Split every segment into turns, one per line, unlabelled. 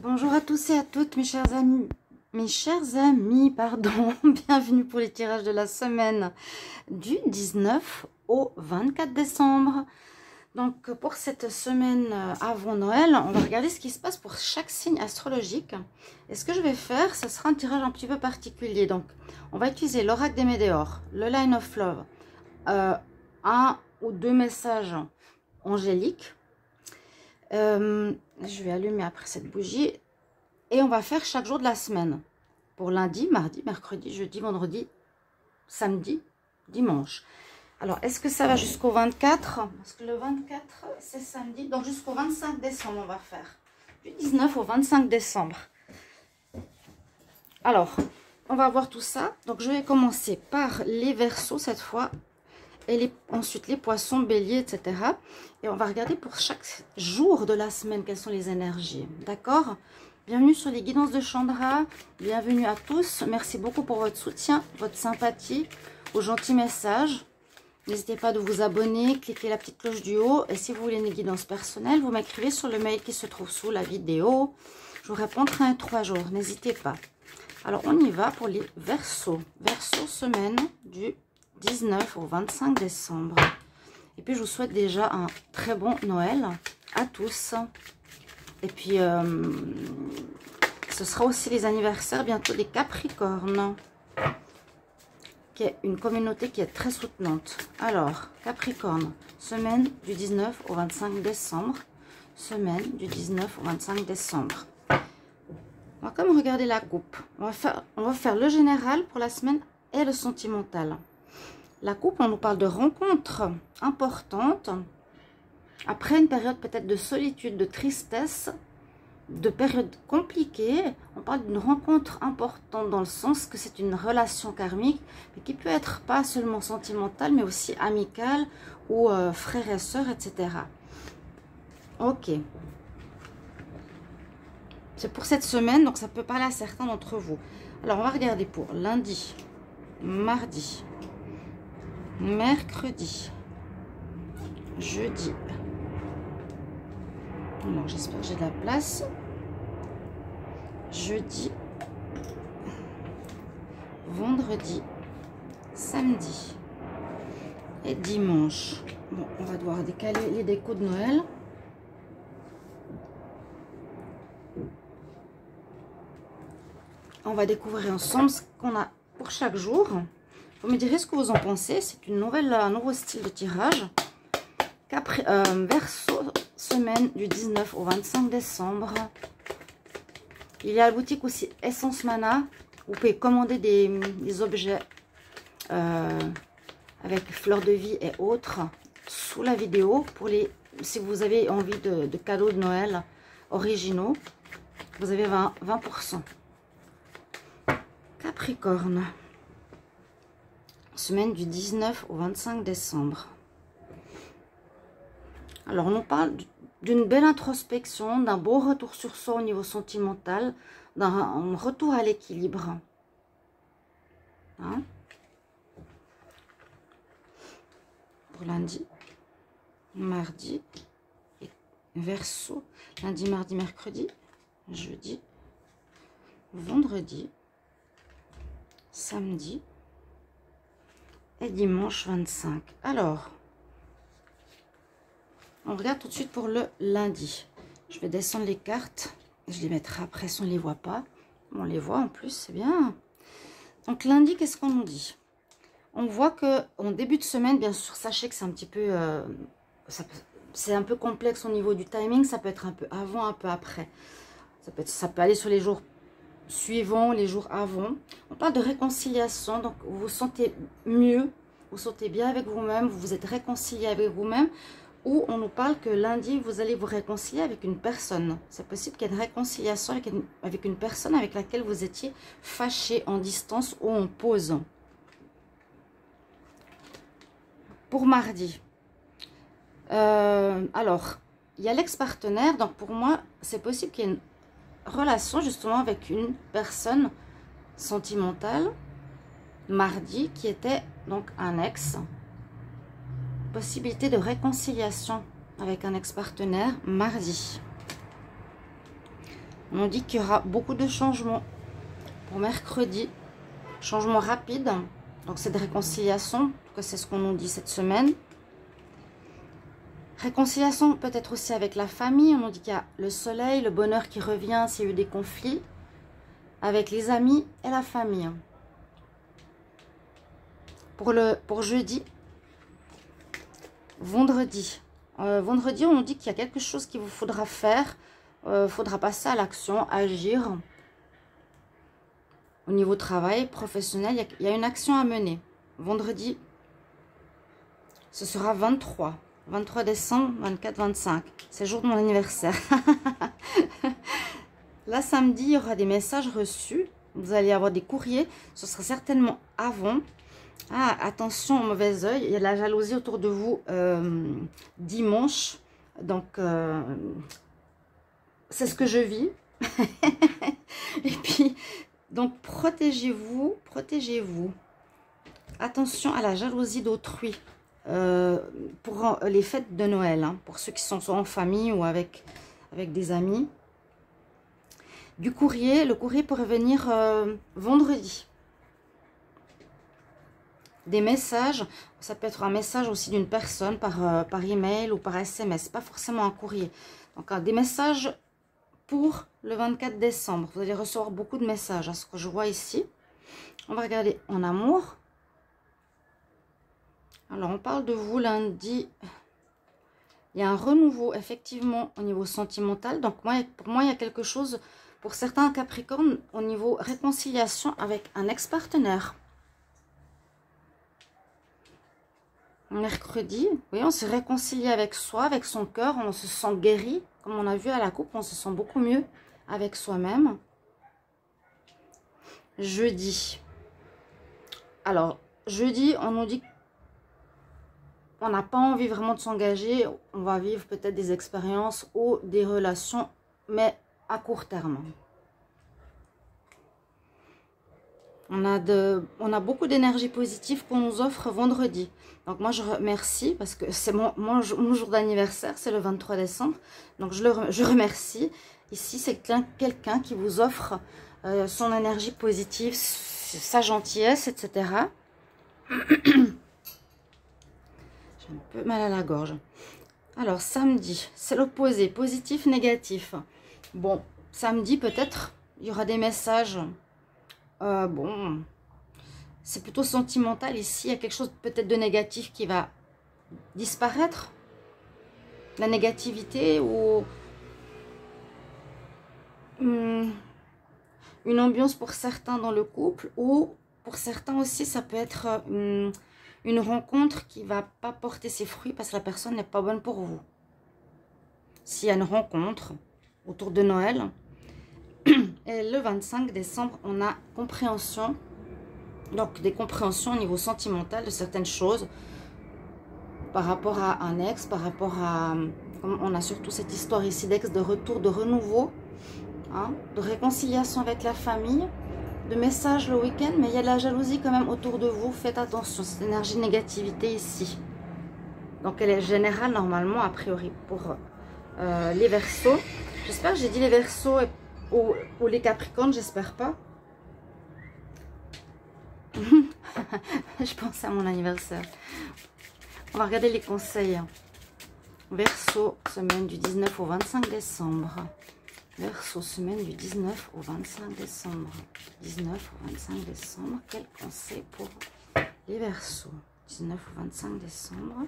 Bonjour à tous et à toutes mes chers amis, pardon, bienvenue pour les tirages de la semaine du 19 au 24 décembre. Donc pour cette semaine avant Noël, on va regarder ce qui se passe pour chaque signe astrologique. Et ce que je vais faire, ce sera un tirage un petit peu particulier. Donc on va utiliser l'oracle des météores, le line of love, un ou deux messages angéliques. Je vais allumer après cette bougie et on va faire chaque jour de la semaine pour lundi, mardi, mercredi, jeudi, vendredi, samedi, dimanche. Alors est-ce que ça va jusqu'au 24? Parce que le 24 c'est samedi, donc jusqu'au 25 décembre on va faire du 19 au 25 décembre. Alors on va voir tout ça. Donc je vais commencer par les Verseaux cette fois et ensuite les Poissons, Béliers, etc. Et on va regarder pour chaque jour de la semaine quelles sont les énergies. D'accord? Bienvenue sur les guidances de Chandra. Bienvenue à tous. Merci beaucoup pour votre soutien, votre sympathie, vos gentils messages. N'hésitez pas de vous abonner, cliquez la petite cloche du haut. Et si vous voulez une guidance personnelle, vous m'écrivez sur le mail qui se trouve sous la vidéo. Je vous répondrai en 3 jours. N'hésitez pas. Alors on y va pour les Verseaux. Verseaux semaine du 19 au 25 décembre. Et puis je vous souhaite déjà un très bon Noël à tous. Et puis ce sera aussi les anniversaires bientôt des Capricornes, qui est une communauté qui est très soutenante. Alors Capricorne, semaine du 19 au 25 décembre. Semaine du 19 au 25 décembre. On va comme regarder la coupe. On va faire le général pour la semaine et le sentimental. La coupe, on nous parle de rencontres importantes. Après une période peut-être de solitude, de tristesse, de période compliquée, on parle d'une rencontre importante dans le sens que c'est une relation karmique, mais qui peut être pas seulement sentimentale, mais aussi amicale ou frères et sœurs, etc. Ok. C'est pour cette semaine, donc ça peut parler à certains d'entre vous. Alors, on va regarder pour lundi, mardi, mercredi, jeudi. Alors, j'espère que j'ai de la place. Jeudi, vendredi, samedi et dimanche. Bon, on va devoir décaler les décos de Noël. On va découvrir ensemble ce qu'on a pour chaque jour. Vous me direz ce que vous en pensez. C'est un nouveau style de tirage. Verseau, semaine du 19 au 25 décembre. Il y a la boutique aussi Essence Mana. Vous pouvez commander des objets avec fleurs de vie et autres sous la vidéo. Si vous avez envie de cadeaux de Noël originaux, vous avez 20%. Capricorne. Semaine du 19 au 25 décembre. Alors, on nous parle d'une belle introspection, d'un beau retour sur soi au niveau sentimental, d'un retour à l'équilibre. Hein? Pour lundi, mardi, et Verseau, lundi, mardi, mercredi, jeudi, vendredi, samedi et dimanche 25. Alors, on regarde tout de suite pour le lundi. Je vais descendre les cartes. Je les mettrai après si on ne les voit pas. On les voit en plus, c'est bien. Donc lundi, qu'est-ce qu'on nous dit? On voit qu'en début de semaine, bien sûr, sachez que c'est un petit peu... c'est un peu complexe au niveau du timing. Ça peut être un peu avant, un peu après. Ça peut aller sur les jours suivants, les jours avant. On parle de réconciliation. Donc vous vous sentez mieux. Vous vous sentez bien avec vous-même. Vous vous êtes réconcilié avec vous-même. Ou on nous parle que lundi, vous allez vous réconcilier avec une personne. C'est possible qu'il y ait une réconciliation avec une personne avec laquelle vous étiez fâché, en distance ou en pause. Pour mardi. Alors, il y a l'ex-partenaire. Donc pour moi, c'est possible qu'il y ait une relation justement avec une personne sentimentale. Mardi, qui était donc un ex. Possibilité de réconciliation avec un ex-partenaire mardi. On nous dit qu'il y aura beaucoup de changements pour mercredi. Changement rapide. Donc c'est de réconciliation. En tout cas, c'est ce qu'on nous dit cette semaine. Réconciliation peut-être aussi avec la famille. On nous dit qu'il y a le soleil, le bonheur qui revient s'il y a eu des conflits. Avec les amis et la famille. Pour jeudi. Vendredi. Vendredi, on nous dit qu'il y a quelque chose qu'il vous faudra faire. Faudra passer à l'action, agir. Au niveau travail, professionnel, il y a une action à mener. Vendredi, ce sera 23 décembre, 24, 25. C'est le jour de mon anniversaire. Là, samedi, il y aura des messages reçus. Vous allez avoir des courriers. Ce sera certainement avant. Ah, attention au mauvais oeil. Il y a de la jalousie autour de vous dimanche. Donc, c'est ce que je vis. Et puis, donc, protégez-vous. Protégez-vous. Attention à la jalousie d'autrui. Pour les fêtes de Noël. Hein, pour ceux qui sont soit en famille ou avec des amis. Du courrier. Le courrier pourrait venir vendredi. Des messages, ça peut être un message aussi d'une personne par email ou par SMS, pas forcément un courrier. Donc des messages pour le 24 décembre. Vous allez recevoir beaucoup de messages, à ce que je vois ici. On va regarder en amour. Alors on parle de vous lundi. Il y a un renouveau effectivement au niveau sentimental. Donc pour moi il y a quelque chose pour certains Capricornes au niveau réconciliation avec un ex-partenaire. Mercredi, oui, on se réconcilie avec soi, avec son cœur, on se sent guéri. Comme on a vu à la coupe, on se sent beaucoup mieux avec soi-même. Jeudi. Alors, jeudi, on nous dit qu'on n'a pas envie vraiment de s'engager. On va vivre peut-être des expériences ou des relations, mais à court terme. On a beaucoup d'énergie positive qu'on nous offre vendredi. Donc moi je remercie parce que c'est mon jour d'anniversaire, c'est le 23 décembre. Donc je remercie. Ici c'est quelqu'un qui vous offre son énergie positive, sa gentillesse, etc. J'ai un peu mal à la gorge. Alors samedi, c'est l'opposé, positif, négatif. Bon, samedi peut-être il y aura des messages. Bon, c'est plutôt sentimental ici. Il y a quelque chose peut-être de négatif qui va disparaître. La négativité ou une ambiance pour certains dans le couple. Ou pour certains aussi, ça peut être une rencontre qui ne va pas porter ses fruits parce que la personne n'est pas bonne pour vous. S'il y a une rencontre autour de Noël... Et le 25 décembre, on a compréhension, donc des compréhensions au niveau sentimental de certaines choses par rapport à un ex, par rapport à... On a surtout cette histoire ici d'ex, de retour, de renouveau, hein, de réconciliation avec la famille, de messages le week-end, mais il y a de la jalousie quand même autour de vous. Faites attention, cette énergie de négativité ici. Donc elle est générale normalement, a priori, pour les Verseaux. J'espère que j'ai dit les Verseaux et ou les Capricornes, j'espère pas. Je pense à mon anniversaire. On va regarder les conseils. Verseau, semaine du 19 au 25 décembre. Verseau, semaine du 19 au 25 décembre. 19 au 25 décembre. Quel conseil pour les Verseaux? 19 au 25 décembre.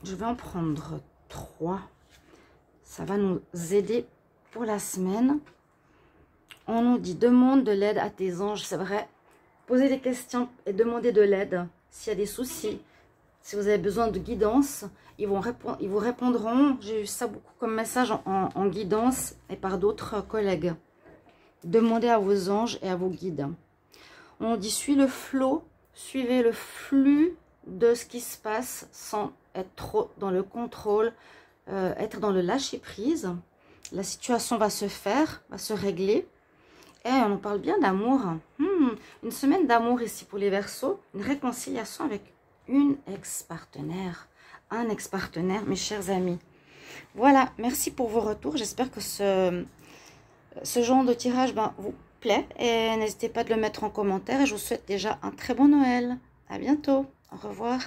Je vais en prendre 3. Ça va nous aider pour la semaine. On nous dit, demande de l'aide à tes anges. C'est vrai, posez des questions et demandez de l'aide. S'il y a des soucis, si vous avez besoin de guidance, ils vous répondront. J'ai eu ça beaucoup comme message en guidance et par d'autres collègues. Demandez à vos anges et à vos guides. On dit, suis le flot, suivez le flux de ce qui se passe sans être trop dans le contrôle. Être dans le lâcher prise, la situation va se faire, va se régler. Et on parle bien d'amour. Une semaine d'amour ici pour les Verseaux, une réconciliation avec une ex-partenaire, un ex-partenaire, mes chers amis. Voilà, merci pour vos retours. J'espère que ce genre de tirage vous plaît. Et n'hésitez pas de le mettre en commentaire. Et je vous souhaite déjà un très bon Noël. À bientôt. Au revoir.